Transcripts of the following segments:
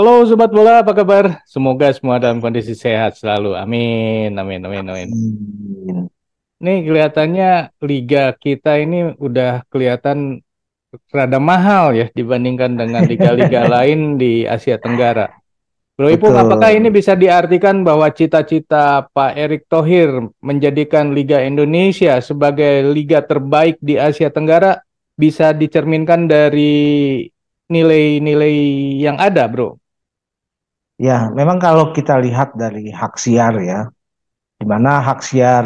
Halo Sobat Bola, apa kabar? Semoga semua dalam kondisi sehat selalu. Amin, amin, amin, amin. Amin. Nih kelihatannya liga kita ini udah kelihatan rada mahal ya dibandingkan dengan liga-liga lain di Asia Tenggara. Bro Ipung, apakah ini Betul. bisa diartikan bahwa cita-cita Pak Erick Thohir menjadikan Liga Indonesia sebagai liga terbaik di Asia Tenggara bisa dicerminkan dari nilai-nilai yang ada, Bro? Ya, memang kalau kita lihat dari hak siar ya, di mana hak siar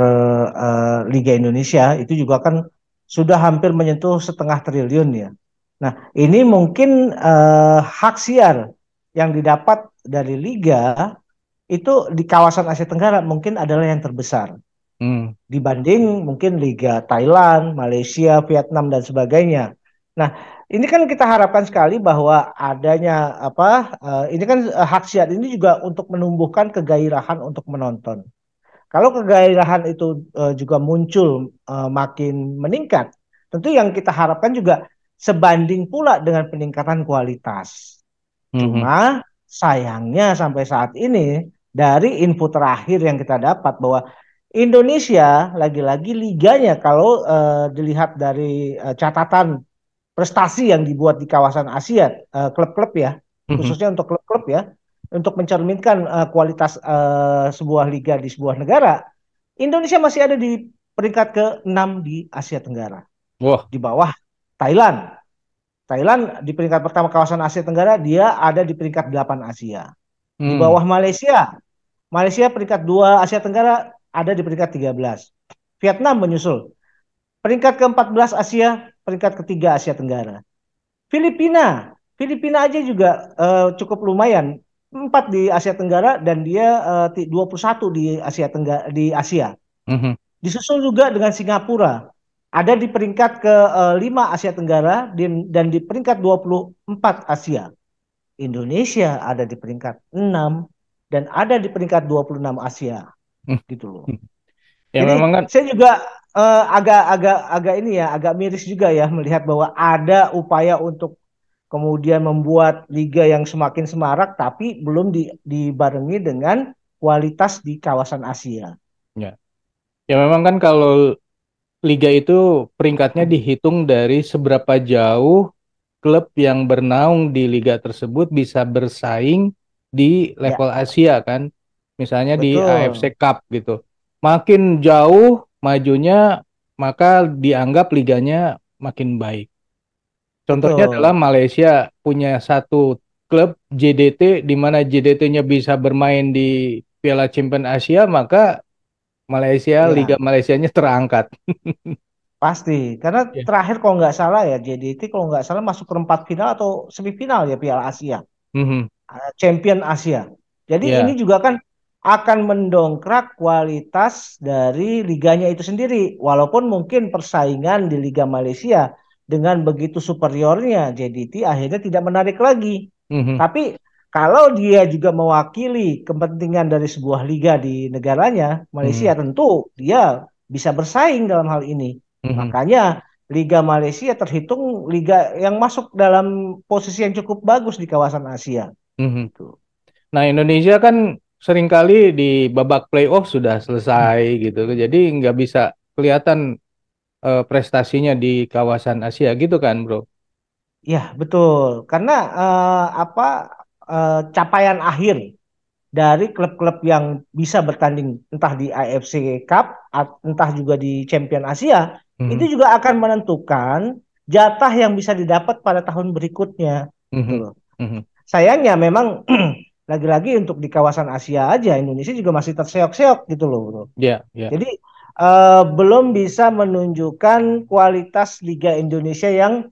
Liga Indonesia itu juga kan sudah hampir menyentuh 0,5 triliun ya. Nah, ini mungkin hak siar yang didapat dari Liga itu di kawasan Asia Tenggara mungkin adalah yang terbesar Hmm. dibanding mungkin Liga Thailand, Malaysia, Vietnam dan sebagainya. Nah, ini kan kita harapkan sekali bahwa adanya ini kan hak siar ini juga untuk menumbuhkan kegairahan untuk menonton. Kalau kegairahan itu juga muncul makin meningkat, tentu yang kita harapkan juga sebanding pula dengan peningkatan kualitas. Mhm. Cuma sayangnya sampai saat ini dari info terakhir yang kita dapat bahwa Indonesia lagi-lagi liganya kalau dilihat dari catatan prestasi yang dibuat di kawasan Asia, klub-klub ya, Mhm. khususnya untuk klub-klub ya, untuk mencerminkan kualitas sebuah liga di sebuah negara, Indonesia masih ada di peringkat ke-6 di Asia Tenggara, Wah. di bawah Thailand. Thailand di peringkat pertama kawasan Asia Tenggara, dia ada di peringkat 8 Asia. Di Hmm. bawah Malaysia. Malaysia peringkat 2 Asia Tenggara ada di peringkat 13. Vietnam menyusul. Peringkat ke-14 Asia, peringkat ketiga Asia Tenggara. Filipina. Filipina aja juga cukup lumayan. 4 di Asia Tenggara dan dia 21 di Asia Tenggara di Asia. Mhm. Disusul juga dengan Singapura. Ada di peringkat ke-5 Asia Tenggara dan di peringkat 24 Asia. Indonesia ada di peringkat 6 dan ada di peringkat 26 Asia Hmm. gitu loh. Ya memang Jadi kan. saya juga agak ini ya, agak miris juga ya melihat bahwa ada upaya untuk kemudian membuat liga yang semakin semarak tapi belum dibarengi dengan kualitas di kawasan Asia. Ya. Ya memang kan kalau liga itu peringkatnya dihitung dari seberapa jauh klub yang bernaung di liga tersebut bisa bersaing di Ya, level Asia kan. Misalnya di AFC betul. Cup gitu. Makin jauh majunya, maka dianggap liganya makin baik. Contohnya adalah Betul. Malaysia punya satu klub JDT di mana JDT-nya bisa bermain di Piala Champions Asia, maka Malaysia, Liga Ya, Malaysianya terangkat. pasti. Karena Ya. terakhir kalau nggak salah ya JDT kalau nggak salah masuk perempat final atau semifinal ya Piala Asia. Mhm. Champion Asia. Jadi ini Ya. juga kan akan mendongkrak kualitas dari liganya itu sendiri. Walaupun mungkin persaingan di Liga Malaysia dengan begitu superiornya JDT akhirnya tidak menarik lagi. Mhm. Tapi kalau dia juga mewakili kepentingan dari sebuah liga di negaranya, Malaysia Mhm. tentu dia bisa bersaing dalam hal ini. Mhm. Makanya Liga Malaysia terhitung liga yang masuk dalam posisi yang cukup bagus di kawasan Asia. Mhm. Gitu. Nah, Indonesia kan seringkali di babak playoff sudah selesai gitu. Jadi nggak bisa kelihatan prestasinya di kawasan Asia gitu kan, Bro? Ya, betul. Karena capaian akhir dari klub-klub yang bisa bertanding entah di AFC Cup, entah juga di Champion Asia, itu Mhm. juga akan menentukan jatah yang bisa didapat pada tahun berikutnya. Gitu Mhm. loh. Mhm. Sayangnya memang lagi-lagi untuk di kawasan Asia aja Indonesia juga masih terseok-seok gitu loh, bro. Ya, ya. Jadi belum bisa menunjukkan kualitas Liga Indonesia yang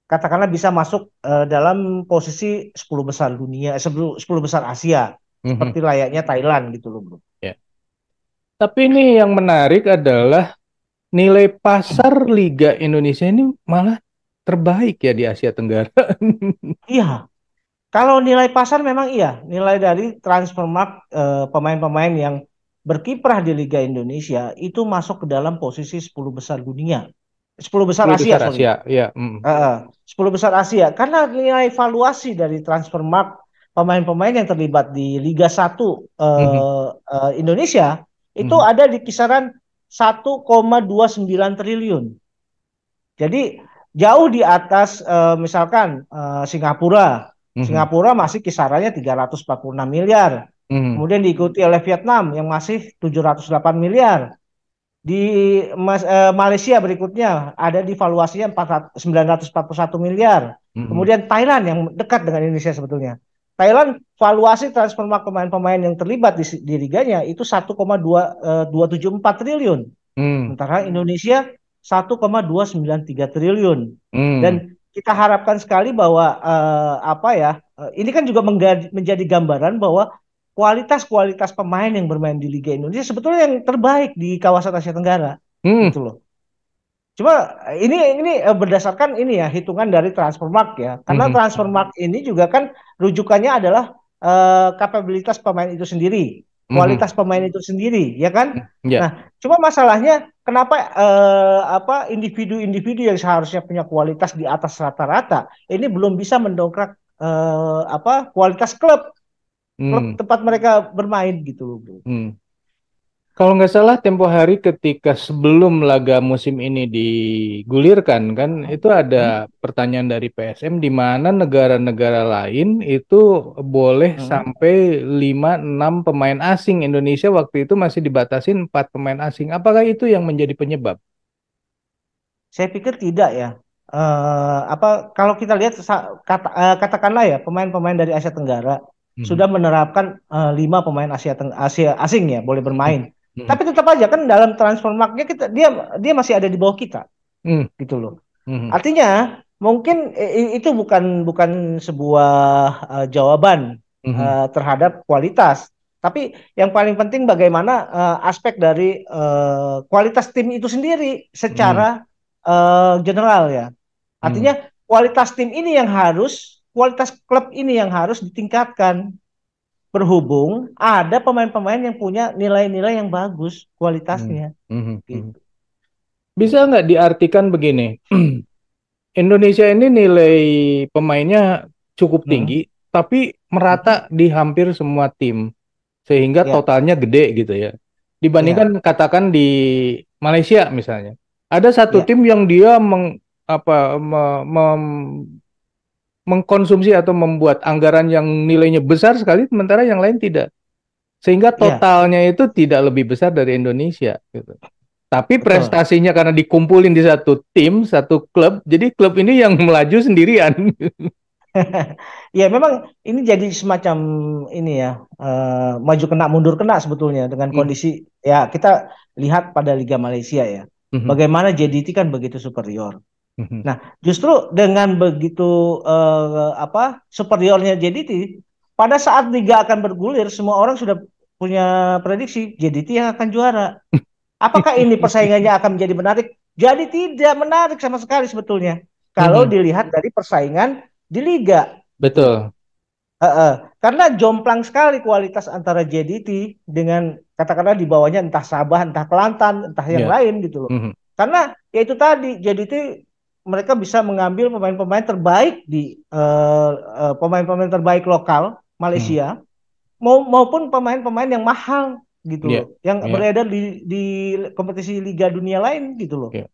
katakanlah bisa masuk dalam posisi 10 besar dunia, 10 besar Asia, Mhm. seperti layaknya Thailand gitu loh, bro. Ya. Tapi ini yang menarik adalah nilai pasar Liga Indonesia ini malah terbaik ya di Asia Tenggara. Iya, kalau nilai pasar memang iya, nilai dari transfermarkt pemain-pemain yang berkiprah di Liga Indonesia itu masuk ke dalam posisi 10 besar dunia. 10 besar 10 Asia, besar sorry. Asia, ya. Mm. Eh, 10 besar Asia karena nilai valuasi dari transfermarkt pemain-pemain yang terlibat di Liga 1 Mhm. Indonesia itu Mhm. ada di kisaran 1,29 triliun. Jadi jauh di atas misalkan Singapura. Mhm. Singapura masih kisarannya 346 miliar. Mhm. Kemudian diikuti oleh Vietnam yang masih 708 miliar. Di Malaysia berikutnya ada di valuasinya 941 miliar. Mhm. Kemudian Thailand yang dekat dengan Indonesia sebetulnya. Thailand valuasi transfer pemain-pemain yang terlibat di liganya itu 1,274 triliun. Mhm. Sementara Indonesia 1,293 triliun. Mhm. Dan kita harapkan sekali bahwa apa ya, ini kan juga menjadi gambaran bahwa kualitas-kualitas pemain yang bermain di Liga Indonesia sebetulnya yang terbaik di kawasan Asia Tenggara, Mhm. gitu loh. Cuma ini berdasarkan ini ya hitungan dari Transfermarkt ya. Karena Mhm. Transfermarkt ini juga kan rujukannya adalah kapabilitas pemain itu sendiri, Mhm. kualitas pemain itu sendiri, ya kan? Ya. Nah, cuma masalahnya kenapa apa individu-individu yang seharusnya punya kualitas di atas rata-rata ini belum bisa mendongkrak apa kualitas klub klub Mhm. tempat mereka bermain gitu loh, bro. Mhm. Kalau nggak salah tempo hari ketika sebelum laga musim ini digulirkan kan itu ada Hmm? pertanyaan dari PSM di mana negara-negara lain itu boleh Hmm? sampai 5-6 pemain asing. Indonesia waktu itu masih dibatasin 4 pemain asing. Apakah itu yang menjadi penyebab? Saya pikir tidak ya. Apa kalau kita lihat katakanlah ya pemain-pemain dari Asia Tenggara Mhm. sudah menerapkan 5 pemain Asia asing ya boleh Mhm. bermain. Mhm. Tapi tetap aja kan dalam transfer marketnya dia dia masih ada di bawah kita Mhm. gitu loh. Mhm. Artinya mungkin itu bukan bukan sebuah jawaban Mhm. terhadap kualitas. Tapi yang paling penting bagaimana aspek dari kualitas tim itu sendiri Mhm. secara general ya. Artinya Mhm. kualitas tim ini yang harus, kualitas klub ini yang harus ditingkatkan. Berhubung ada pemain-pemain yang punya nilai-nilai yang bagus Mhm. kualitasnya Mhm. Mhm. gitu. Bisa nggak diartikan begini? Indonesia ini nilai pemainnya cukup Hmm. tinggi, tapi Hmm. merata di hampir semua tim, sehingga Ya, totalnya gede gitu ya. ya, Dibandingkan katakan di Malaysia misalnya, ada satu ya, tim yang dia mengkonsumsi atau membuat anggaran yang nilainya besar sekali, sementara yang lain tidak, sehingga ya, totalnya itu tidak lebih besar dari Indonesia gitu. Tapi betul. prestasinya karena dikumpulin di satu tim, satu klub, jadi klub ini yang melaju sendirian. Ya memang ini jadi semacam ini ya maju kena mundur kena sebetulnya dengan Mhm. kondisi ya kita lihat pada Liga Malaysia ya Mhm. bagaimana JDT kan begitu superior. Mhm. Nah justru dengan begitu apa superiornya JDT pada saat Liga akan bergulir semua orang sudah punya prediksi JDT yang akan juara. Apakah ini persaingannya akan menjadi menarik? Jadi tidak menarik sama sekali sebetulnya kalau Mhm. dilihat dari persaingan di liga gitu loh. Betul. Karena jomplang sekali kualitas antara JDT dengan katakanlah di bawahnya entah Sabah, entah Kelantan, entah yang Ya. lain gitu loh. Mhm. Karena ya itu tadi JDT mereka bisa mengambil pemain-pemain terbaik di pemain-pemain terbaik lokal Mhm. Malaysia maupun pemain-pemain yang mahal gitu loh, Ya. yang Ya. beredar di kompetisi Liga Dunia lain gitu loh. Ya.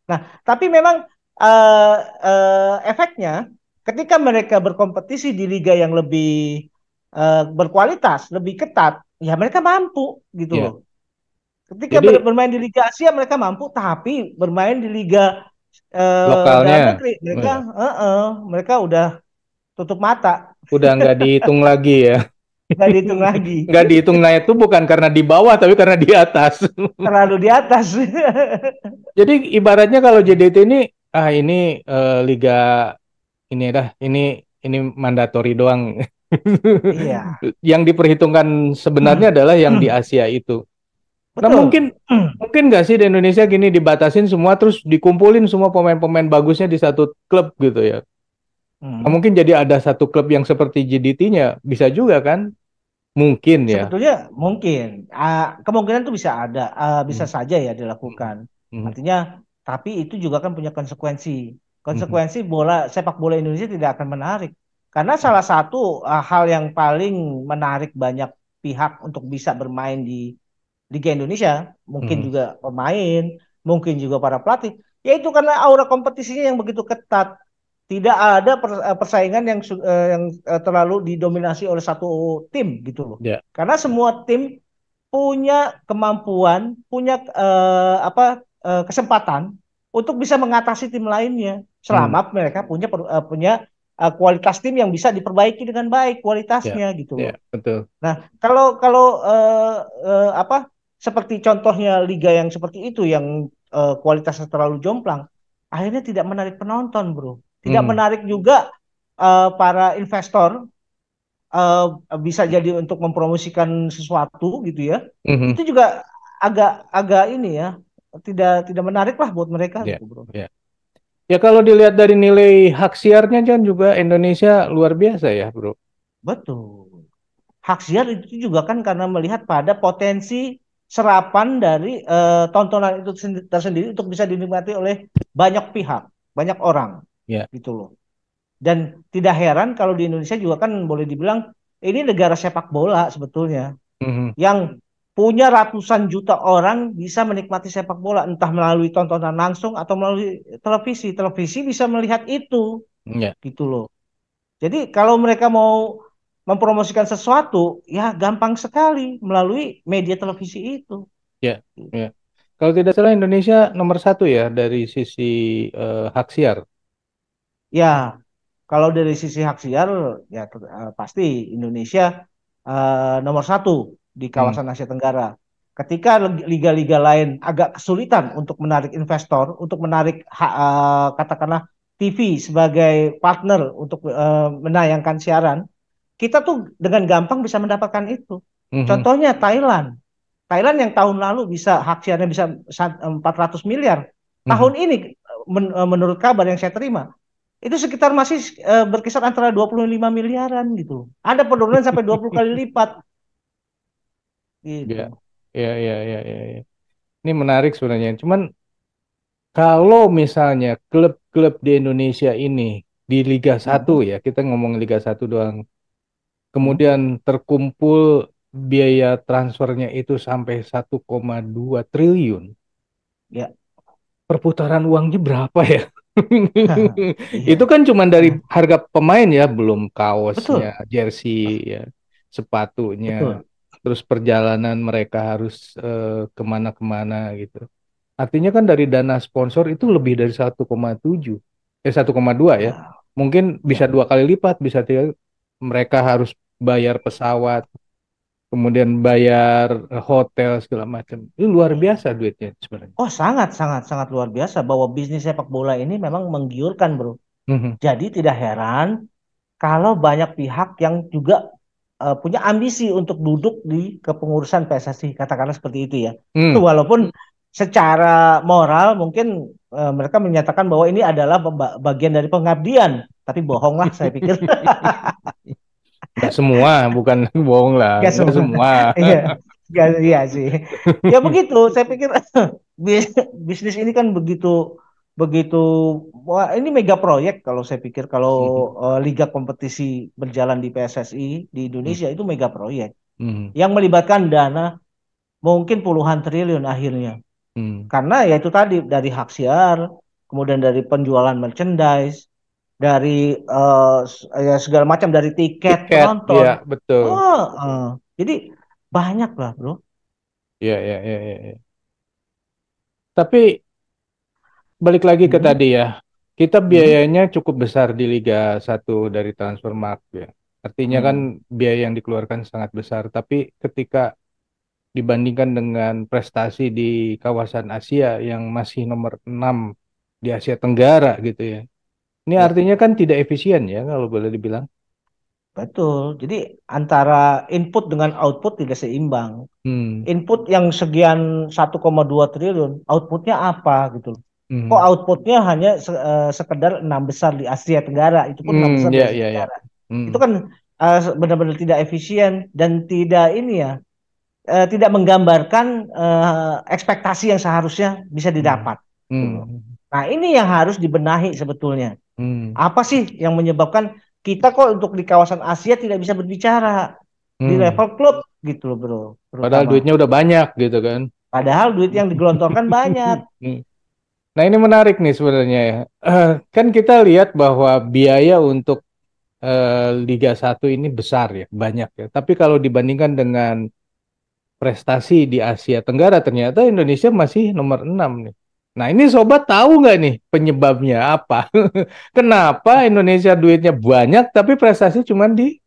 Nah, tapi memang efeknya ketika mereka berkompetisi di liga yang lebih berkualitas, lebih ketat, ya mereka mampu gitu loh. Ya. Ketika Jadi bermain di Liga Asia mereka mampu, tapi bermain di liga dalam lokalnya negeri ya, mereka udah tutup mata, udah nggak dihitung lagi ya. nggak dihitung lagi, Nggak dihitung naik itu bukan karena di bawah tapi karena di atas. terlalu di atas. Jadi ibaratnya kalau JDT ini ini liga ini dah ini mandatori doang. Iya, Yang diperhitungkan sebenarnya adalah yang di Asia itu. Nah betul. mungkin nggak sih di Indonesia gini dibatasin semua terus dikumpulin semua pemain-pemain bagusnya di satu klub gitu ya. Nah, Hmm. mungkin jadi ada satu klub yang seperti JDT-nya bisa juga kan? Mungkin ya. Sebetulnya mungkin kemungkinan itu bisa ada, bisa Mhm. saja ya Mhm. dilakukan. Mhm. Artinya, tapi itu juga kan punya konsekuensi. Mhm. Konsekuensi sepak bola Indonesia tidak akan menarik. Karena salah satu hal yang paling menarik banyak pihak untuk bisa bermain di Liga Indonesia, mungkin Mhm. juga pemain, mungkin juga para pelatih, yaitu karena aura kompetisinya yang begitu ketat. Tidak ada persaingan yang terlalu didominasi oleh satu tim gitu loh. Ya. Karena semua tim punya kemampuan, punya kesempatan untuk bisa mengatasi tim lainnya Hmm. selama mereka punya kualitas tim yang bisa diperbaiki dengan baik Ya. kualitasnya gitu loh. Ya, betul. Nah, kalau kalau apa seperti contohnya liga yang seperti itu yang kualitasnya terlalu jomplang, akhirnya tidak menarik penonton, bro. Tidak Hmm. menarik juga para investor eh, bisa jadi untuk mempromosikan sesuatu gitu ya. Mhm. Itu juga agak agak ini ya, tidak menarik lah buat mereka Ya. gitu, bro. Ya. Ya kalau dilihat dari nilai hak siarnya kan juga Indonesia luar biasa ya, Bro. Betul. Hak siar itu juga kan karena melihat pada potensi serapan dari tontonan itu tersendiri untuk bisa dinikmati oleh banyak pihak, banyak orang, Ya. gitu loh. Dan tidak heran kalau di Indonesia juga kan boleh dibilang ini negara sepak bola sebetulnya Mhm. yang punya ratusan juta orang bisa menikmati sepak bola entah melalui tontonan langsung atau melalui televisi. Televisi bisa melihat itu, Ya. gitu loh. Jadi kalau mereka mau mempromosikan sesuatu, ya gampang sekali melalui media televisi itu. Ya. Ya. Kalau tidak salah Indonesia nomor satu ya dari sisi hak siar. Ya, kalau dari sisi hak siar, ya pasti Indonesia nomor satu di Hmm. kawasan Asia Tenggara. Ketika liga-liga lain agak kesulitan untuk menarik investor, untuk menarik katakanlah TV sebagai partner untuk menayangkan siaran, kita tuh dengan gampang bisa mendapatkan itu. Mhm. Contohnya Thailand. Thailand yang tahun lalu bisa hak siarnya bisa 400 miliar. Tahun Mhm. ini menurut kabar yang saya terima itu sekitar masih berkisar antara 25 miliaran gitu. Ada penurunan sampai 20 kali lipat Ya. gitu. Ya, ya, ya, ya, ya. Ini menarik sebenarnya. Cuman kalau misalnya klub-klub di Indonesia ini di Liga Satu Hmm, ya, kita ngomong Liga Satu doang. hmm, Kemudian terkumpul biaya transfernya itu sampai 1,2 triliun. ya. Perputaran uangnya berapa ya? Itu Iya. kan cuma dari Nah, harga pemain ya, belum kaosnya, betul, jersey ya, sepatunya, betul. terus perjalanan mereka harus kemana-kemana gitu. Artinya kan dari dana sponsor itu lebih dari 1,7, 1,2 ya. Ya, Mungkin bisa ya. 2 kali lipat, bisa tiga. Mereka harus bayar pesawat, kemudian bayar hotel segala macam. Itu luar biasa duitnya sebenarnya. Oh, sangat sangat sangat luar biasa bahwa bisnis sepak bola ini memang menggiurkan, Bro. Mhm. Jadi tidak heran kalau banyak pihak yang juga punya ambisi untuk duduk di kepengurusan PSSI, katakanlah seperti itu ya. Hmm. Walaupun secara moral mungkin mereka menyatakan bahwa ini adalah bagian dari pengabdian, tapi bohong lah saya pikir. Nggak semua, bukan bohong lah, Gak nggak semua. semua. Iya, gak, iya sih. Ya begitu, saya pikir bisnis ini kan begitu begitu wah ini mega proyek kalau saya pikir kalau Mhm. liga kompetisi berjalan di PSSI di Hmm. Indonesia itu mega proyek Hmm. yang melibatkan dana mungkin puluhan triliun akhirnya. Hmm. Karena ya itu tadi dari hak siar, kemudian dari penjualan merchandise, dari ya segala macam dari tiket Tiket, penonton. ya betul. Oh, jadi banyak lah, bro. Ya, ya, ya, ya, ya. Tapi balik lagi ke Hmm, tadi ya, kita hmm, biayanya cukup besar di Liga Satu dari Transfermarkt ya. Artinya kan hmm. biaya yang dikeluarkan sangat besar, tapi ketika dibandingkan dengan prestasi di kawasan Asia yang masih nomor 6 di Asia Tenggara gitu ya. Ini Ya, artinya kan tidak efisien ya kalau boleh dibilang. betul. Jadi antara input dengan output tidak seimbang. Hmm. Input yang sekian 1,2 triliun, outputnya apa gitu loh. Kok Hmm. outputnya hanya sekedar enam besar di Asia Tenggara, itu pun enam Hmm, besar di ya, Asia ya, ya. Tenggara. Itu Hmm. kan benar-benar tidak efisien dan tidak ini ya, tidak menggambarkan ekspektasi yang seharusnya bisa Hmm. didapat. Gitu loh. Hmm. Nah ini yang harus dibenahi sebetulnya. Hmm. Apa sih yang menyebabkan? kita kok untuk di kawasan Asia tidak bisa berbicara di Hmm. level klub gitu loh bro, Padahal terutama. duitnya udah banyak gitu kan. Padahal duit yang digelontorkan banyak. Nah, ini menarik nih sebenarnya ya. Kan kita lihat bahwa biaya untuk Liga 1 ini besar ya, banyak ya. Tapi kalau dibandingkan dengan prestasi di Asia Tenggara, ternyata Indonesia masih nomor 6 nih. Nah, ini sobat tahu nggak nih penyebabnya apa? Kenapa Indonesia duitnya banyak tapi prestasi cuma di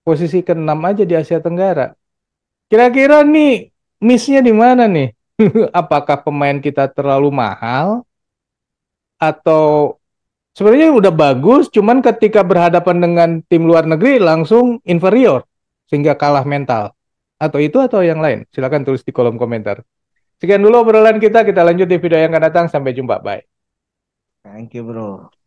posisi ke-6 aja di Asia Tenggara? Kira-kira nih miss-nya di mana nih? Apakah pemain kita terlalu mahal atau sebenarnya udah bagus, cuman ketika berhadapan dengan tim luar negeri langsung inferior sehingga kalah mental? Atau itu atau yang lain? Silakan tulis di kolom komentar. Sekian dulu obrolan kita lanjut di video yang akan datang. Sampai jumpa, bye. Thank you bro.